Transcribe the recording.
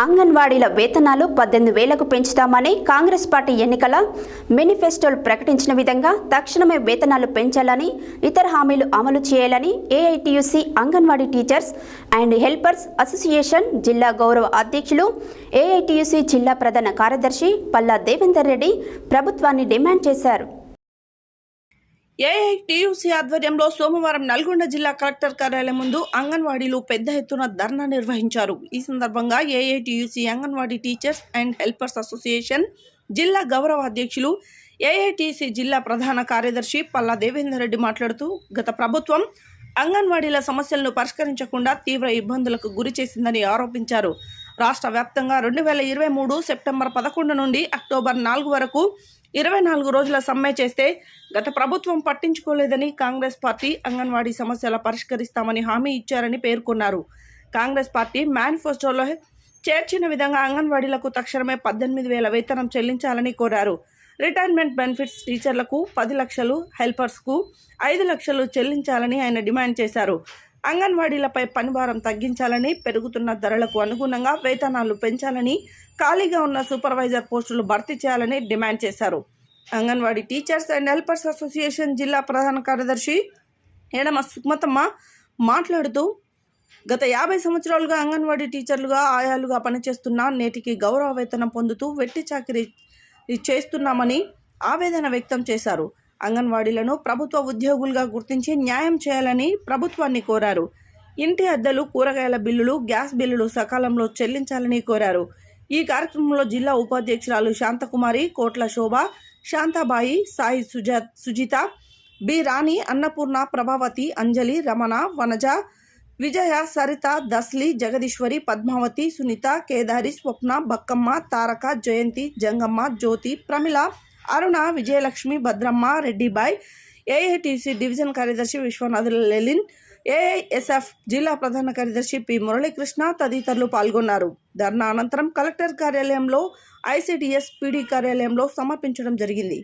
అంగన్వాడీల వేతనాలు 18,000కు పెంచుతామని కాంగ్రెస్ పార్టీ ఎన్నికల మేనిఫెస్టోలో ప్రకటించిన విధంగా తక్షణమే వేతనాలు పెంచాలని, ఇతర హామీలు అమలు చేయాలని AITUC anganwadi teachers and helpers association జిల్లా గౌరవ అధ్యక్షులు, ఏఐటీయూసీ జిల్లా ప్రధాన కార్యదర్శి పల్లా దేవేందర్ రెడ్డి ప్రభుత్వాన్ని డిమాండ్ చేశారు. ఏఐటీయూసీ ఆధ్వర్యంలో సోమవారం నల్గొండ జిల్లా కలెక్టర్ కార్యాలయం ముందు అంగన్వాడీలు పెద్ద ఎత్తున ధర్నా నిర్వహించారు. ఈ సందర్భంగా AITUC anganwadi teachers and helpers association జిల్లా గౌరవ అధ్యక్షులు, ఏఐటీయూసీ జిల్లా ప్రధాన కార్యదర్శి పల్లా దేవేందర్ రెడ్డి మాట్లాడుతూ, గత ప్రభుత్వం అంగన్వాడీల సమస్యలను పరిష్కరించకుండా తీవ్ర ఇబ్బందులకు గురి చేసిందని ఆరోపించారు. రాష్ట్ర వ్యాప్తంగా 2023 సెప్టెంబర్ 11 నుండి అక్టోబర్ 4 వరకు 24 రోజుల సమ్మె చేస్తే గత ప్రభుత్వం పట్టించుకోలేదని, కాంగ్రెస్ పార్టీ అంగన్వాడీ సమస్యల పరిష్కరిస్తామని హామీ ఇచ్చారని పేర్కొన్నారు. కాంగ్రెస్ పార్టీ మేనిఫెస్టోలో చేర్చిన విధంగా అంగన్వాడీలకు తక్షణమే 18,000 వేతనం చెల్లించాలని కోరారు. రిటైర్మెంట్ బెనిఫిట్స్ టీచర్లకు 10 లక్షలు, హెల్పర్స్కు 5 లక్షలు చెల్లించాలని ఆయన డిమాండ్ చేశారు. అంగన్వాడీలపై పనిభారం తగ్గించాలని, పెరుగుతున్న ధరలకు అనుగుణంగా వేతనాలు పెంచాలని, ఖాళీగా ఉన్న సూపర్వైజర్ పోస్టులు భర్తీ చేయాలని డిమాండ్ చేశారు. Anganwadi teachers and helpers association జిల్లా ప్రధాన కార్యదర్శి ఎడమ సుమతమ్మ మాట్లాడుతూ, గత 50 సంవత్సరాలుగా అంగన్వాడీ టీచర్లుగా, ఆయాలుగా పనిచేస్తున్నా నేటికి గౌరవ వేతనం పొందుతూ వెట్టి చాకిరీ చేస్తున్నామని ఆవేదన వ్యక్తం చేశారు. అంగన్వాడీలను ప్రభుత్వ ఉద్యోగులుగా గుర్తించి న్యాయం చేయాలని ప్రభుత్వాన్ని కోరారు. ఇంటి అద్దెలు, కూరగాయల బిల్లులు, గ్యాస్ బిల్లులు సకాలంలో చెల్లించాలని కోరారు. ఈ కార్యక్రమంలో జిల్లా ఉపాధ్యక్షురాలు శాంతకుమారి, కోట్ల శోభ, శాంతాబాయి, సాయి సుజిత, బి రాణి, అన్నపూర్ణ, ప్రభావతి, అంజలి, రమణ, వనజ, విజయ, సరిత, దస్లి, జగదీశ్వరి, పద్మావతి, సునీత, కేదారి, స్వప్న, బక్కమ్మ, తారక, జయంతి, జంగమ్మ, జ్యోతి, ప్రమిళ, అరుణ, విజయలక్ష్మి, భద్రమ్మ, రెడ్డిబాయ్, ఏఐటీసీ డివిజన్ కార్యదర్శి విశ్వనాథుల లెలిన్, ఏఐఎస్ఎఫ్ జిల్లా ప్రధాన కార్యదర్శి పి మురళీకృష్ణ తదితరులు పాల్గొన్నారు. ధర్నా అనంతరం కలెక్టర్ కార్యాలయంలో, ఐసిడిఎస్ పీడీ కార్యాలయంలో సమర్పించడం జరిగింది.